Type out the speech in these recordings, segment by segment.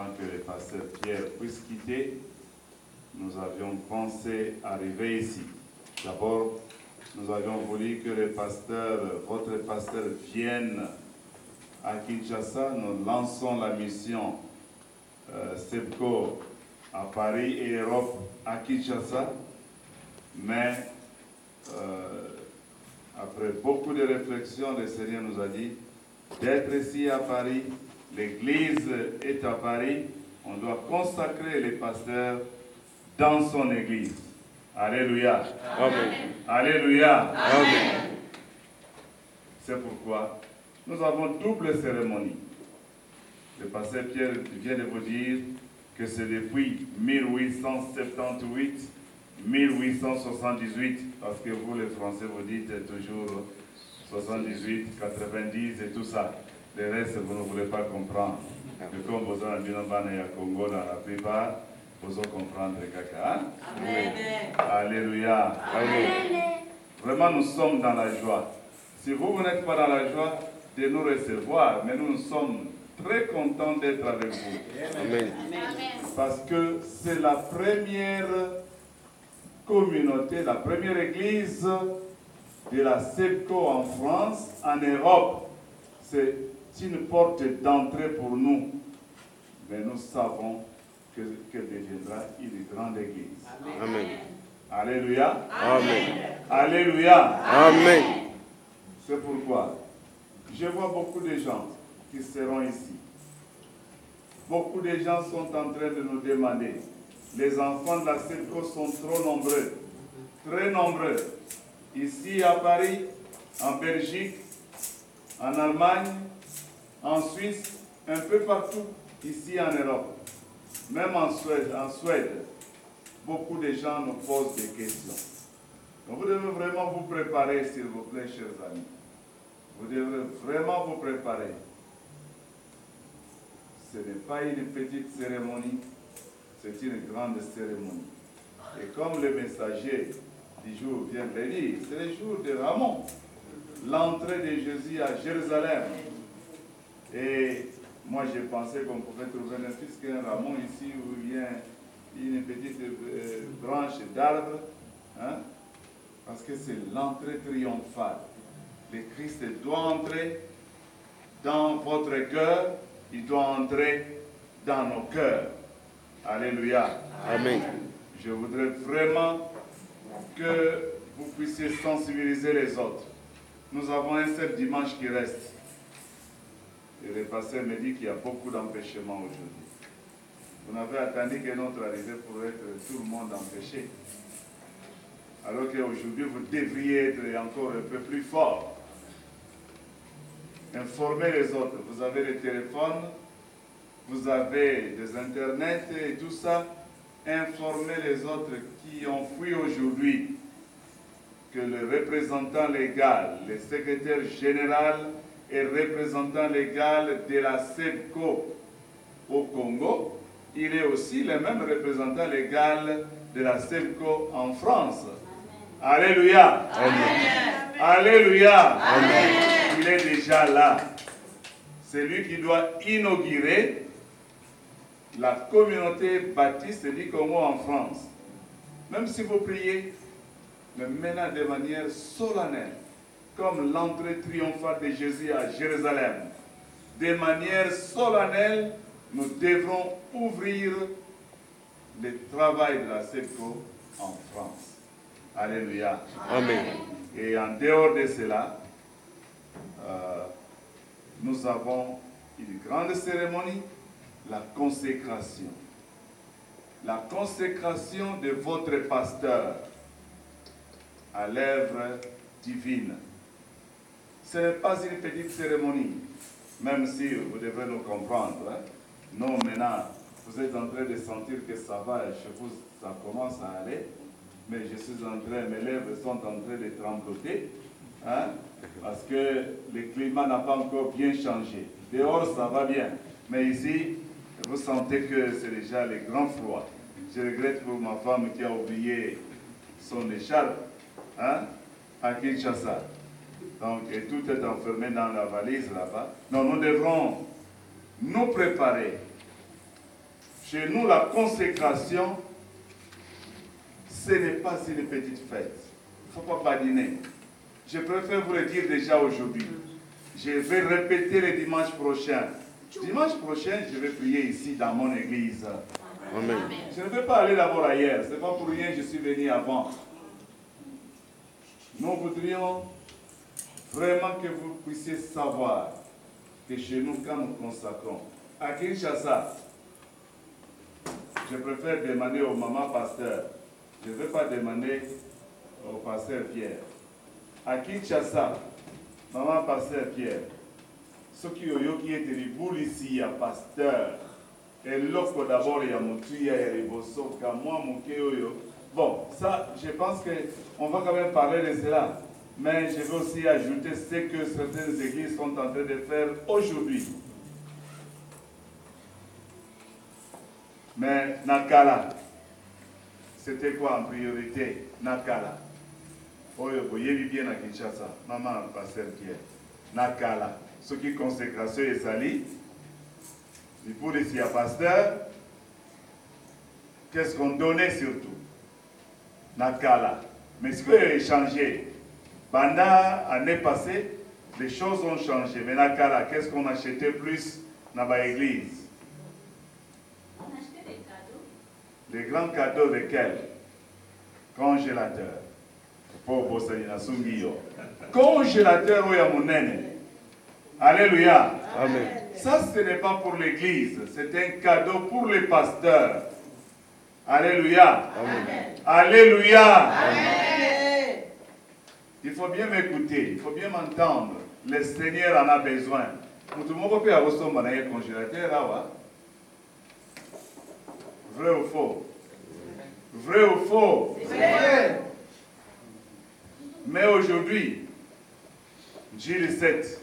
avant que le pasteur Pierre puisse quitter, nous avions pensé arriver ici. D'abord, nous avions voulu que le pasteur, votre pasteur vienne à Kinshasa. Nous lançons la mission SEBCO à Paris et Europe à Kinshasa. Mais après beaucoup de réflexions, le Seigneur nous a dit d'être ici à Paris. L'église est à Paris. On doit consacrer les pasteurs dans son église. Alléluia. Amen. Alléluia. Amen. C'est pourquoi nous avons double cérémonie. Le pasteur Pierre vient de vous dire que c'est depuis 1878, 1878, parce que vous les Français vous dites toujours 78, 90 et tout ça. Le reste, vous ne voulez pas comprendre. Que comme vous avez un Congo dans la plupart, vous allez comprendre caca. Amen. Alléluia. Amen. Vraiment, nous sommes dans la joie. Si vous n'êtes pas dans la joie de nous recevoir, mais nous sommes très contents d'être avec vous. Amen. Parce que c'est la première communauté, la première église de la SEBCO en France, en Europe. C'est une porte d'entrée pour nous. Mais nous savons qu'elle deviendra une grande église. Amen. Alléluia. Amen. Alléluia. Amen. C'est pourquoi je vois beaucoup de gens qui seront ici. Beaucoup de gens sont en train de nous demander. Les enfants de la SEBCO sont trop nombreux, très nombreux. Ici à Paris, en Belgique, en Allemagne, en Suisse, un peu partout, ici en Europe. Même en Suède, beaucoup de gens nous posent des questions. Donc vous devez vraiment vous préparer, s'il vous plaît, chers amis. Vous devez vraiment vous préparer. Ce n'est pas une petite cérémonie, c'est une grande cérémonie. Et comme le messager du jour vient de le dire, c'est le jour de Ramon, l'entrée de Jésus à Jérusalem. Et moi j'ai pensé qu'on pouvait trouver un fils qu'un Ramon ici où il y a une petite branche d'arbre, hein, parce que c'est l'entrée triomphale. Le Christ doit entrer dans votre cœur, il doit entrer dans nos cœurs. Alléluia. Amen. Je voudrais vraiment que vous puissiez sensibiliser les autres. Nous avons un seul dimanche qui reste. Et le pasteur me dit qu'il y a beaucoup d'empêchements aujourd'hui. Vous n'avez attendu que notre arrivée pour être tout le monde empêché. Alors qu'aujourd'hui, vous devriez être encore un peu plus fort. Informez les autres. Vous avez les téléphones, vous avez des internets et tout ça. Informez les autres qui ont fui aujourd'hui que le représentant légal, le secrétaire général et représentant légal de la SEBCO au Congo, il est aussi le même représentant légal de la SEBCO en France. Alléluia. Amen. Alléluia. Amen. Il est déjà là. C'est lui qui doit inaugurer la communauté baptiste du Congo en France. Même si vous priez, mais maintenant de manière solennelle, comme l'entrée triomphale de Jésus à Jérusalem, de manière solennelle, nous devrons ouvrir le travail de la SEBCO en France. Alléluia. Amen. Et en dehors de cela, nous avons une grande cérémonie, la consécration. La consécration de votre pasteur à l'œuvre divine. Ce n'est pas une petite cérémonie, même si vous devez nous comprendre. Hein? Non, maintenant, vous êtes en train de sentir que ça va, chez vous, ça commence à aller. Mais je suis en train, mes lèvres sont en train de trembloter, hein, parce que le climat n'a pas encore bien changé. Dehors, ça va bien, mais ici, vous sentez que c'est déjà le grand froid. Je regrette pour ma femme qui a oublié son écharpe, hein, à Kinshasa. Donc, et tout est enfermé dans la valise là-bas. Non, nous devrons nous préparer Chez nous, la consécration, ce n'est pas une petite fête. Il ne faut pas badiner. Je préfère vous le dire déjà aujourd'hui. Je vais répéter le dimanche prochain. Dimanche prochain, je vais prier ici dans mon église. Amen. Je ne vais pas aller d'abord ailleurs. Ce n'est pas pour rien que je suis venu avant. Nous voudrions vraiment que vous puissiez savoir que chez nous, quand nous consacrons, à Kinshasa, je préfère demander au maman pasteur. Je ne vais pas demander au pasteur Pierre. À Kinshasa, maman pasteur Pierre, ce qui est de boule ici, à pasteur, et l'autre d'abord, il y a mon tuyau, il y a les bossons, moi, mon kéoyo. Bon, ça, je pense qu'on va quand même parler de cela. Mais je veux aussi ajouter ce que certaines églises sont en train de faire aujourd'hui. Mais Nakala, c'était quoi en priorité? Nakala. Oh, vous voyez bien à Kinshasa, maman, pasteur Pierre. Nakala. Ce qui est consécration et sali. Il faut ici à pasteur. Qu'est-ce qu'on donnait surtout? Nakala. Mais ce qui a changé, pendant l'année passée, les choses ont changé. Mais Nakala, qu'est-ce qu'on achetait plus dans l'église? On achetait des cadeaux. Les grands cadeaux desquels? Congélateur. Congélateur, oui, à mon nene. Alléluia. Amen. Ça, ce n'est pas pour l'église, c'est un cadeau pour les pasteurs. Alléluia. Amen. Alléluia. Amen. Il faut bien m'écouter, il faut bien m'entendre. Le Seigneur en a besoin. Tout le monde peut avoir son congélateur là. Vrai ou faux? Vrai ou faux? Vrai. Mais aujourd'hui, Gilles 7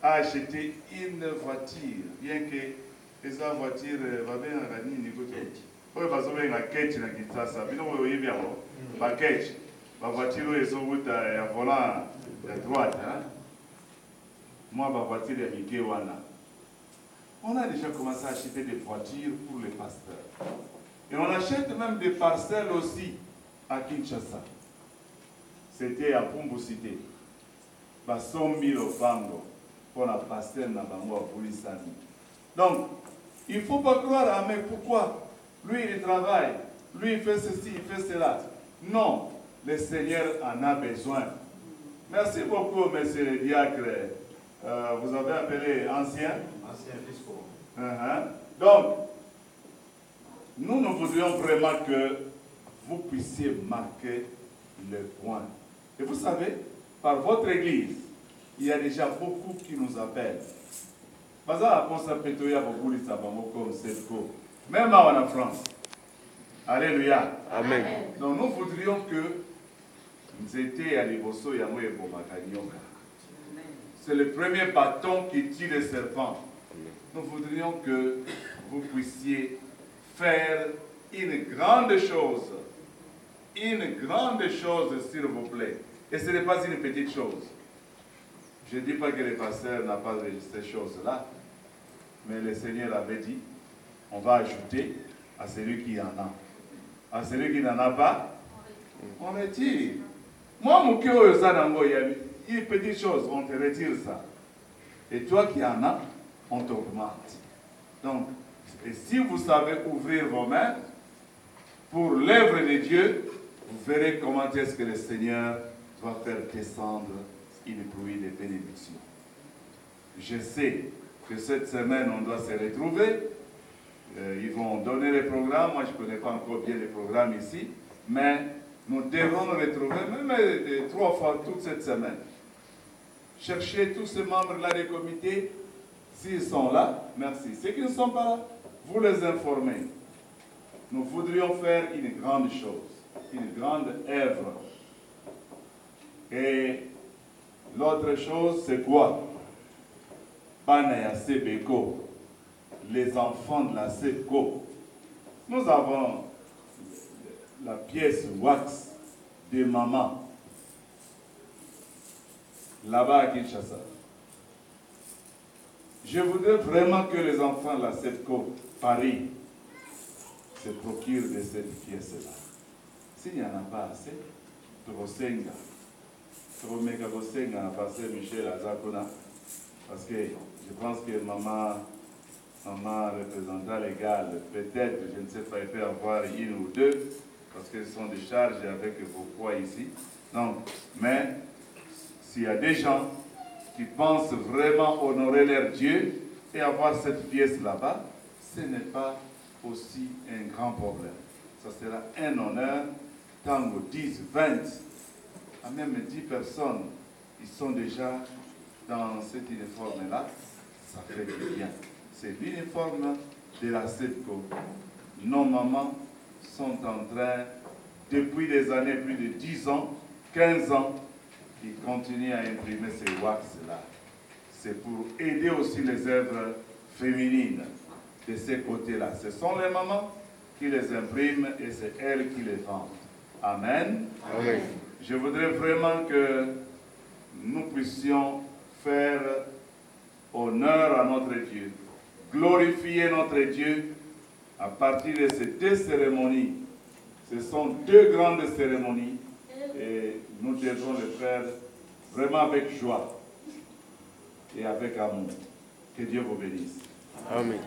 a acheté une voiture, bien que les voitures va bien à la ligne côté. Oui, parce que la quête na Kinshasa, bien on voit bien la quête, la voiture est sur route à volant à droite. Moi, ma voiture est Mickey Wana. On a déjà commencé à acheter des voitures pour les pasteurs. Et on achète même des parcelles aussi à Kinshasa. C'était à Pumbusité. 100 000 francs pour la pasteur dans le Polisani. Donc, il ne faut pas croire, ah, mais pourquoi? Lui, il travaille, lui, il fait ceci, il fait cela. Non, le Seigneur en a besoin. Merci beaucoup, monsieur le diacre. Vous avez appelé ancien? Ancien fiscaux. Donc, nous voudrions vraiment que vous puissiez marquer le point. Et vous savez, par votre église, il y a déjà beaucoup qui nous appellent. Même en France. Alléluia. Amen. Donc nous voudrions que nous étions à l'Ibosso Yamoué Bomakanyoka. C'est le premier bâton qui tue le serpent. Nous voudrions que vous puissiez faire une grande chose. Une grande chose, s'il vous plaît. Et ce n'est pas une petite chose. Je ne dis pas que le pasteur n'a pas de ces choses-là. Mais le Seigneur avait dit, on va ajouter à celui qui en a. À celui qui n'en a pas, on retire. Moi, mon cœur, il y a une petite chose, on te retire ça. Et toi qui en as, on t'augmente. Donc, et si vous savez ouvrir vos mains pour l'œuvre de Dieu, vous verrez comment est-ce que le Seigneur va faire descendre une pluie de bénédictions. Je sais que cette semaine, on doit se retrouver. Ils vont donner les programmes. Moi, je ne connais pas encore bien les programmes ici. Mais nous devons nous retrouver, même 3 fois toute cette semaine. Cherchez tous ces membres-là des comités. S'ils sont là, merci. Ceux qui ne sont pas là, vous les informez. Nous voudrions faire une grande chose, une grande œuvre. Et l'autre chose, c'est quoi? Banaya Sebeko, les enfants de la SEPCO. Nous avons la pièce wax de maman, là-bas à Kinshasa. Je voudrais vraiment que les enfants de la SEPCO Paris se procurent de cette pièce-là. S'il n'y en a pas assez, Trosenga. Tromeka Bosenga, Pasteur Michel Azakona. Parce que je pense que maman représentant légale, peut-être, je ne sais pas, il peut y avoir une ou deux, parce que ce sont des charges avec vos poids ici. Donc, mais s'il y a des gens qui pensent vraiment honorer leur Dieu et avoir cette pièce là-bas, ce n'est pas aussi un grand problème. Ça sera un honneur, tango 10, 20, à même 10 personnes, ils sont déjà dans cet uniforme-là, ça fait du bien. C'est l'uniforme de la SEPCO. Nos mamans sont en train, depuis des années, plus de 10 ans, 15 ans, qui continuent à imprimer ces wax-là. C'est pour aider aussi les œuvres féminines de ces côtés-là. Ce sont les mamans qui les impriment et c'est elles qui les vendent. Amen. Amen. Je voudrais vraiment que nous puissions faire honneur à notre Dieu, glorifier notre Dieu à partir de ces deux cérémonies. Ce sont deux grandes cérémonies et nous devons les faire vraiment avec joie et avec amour. Que Dieu vous bénisse. Amen.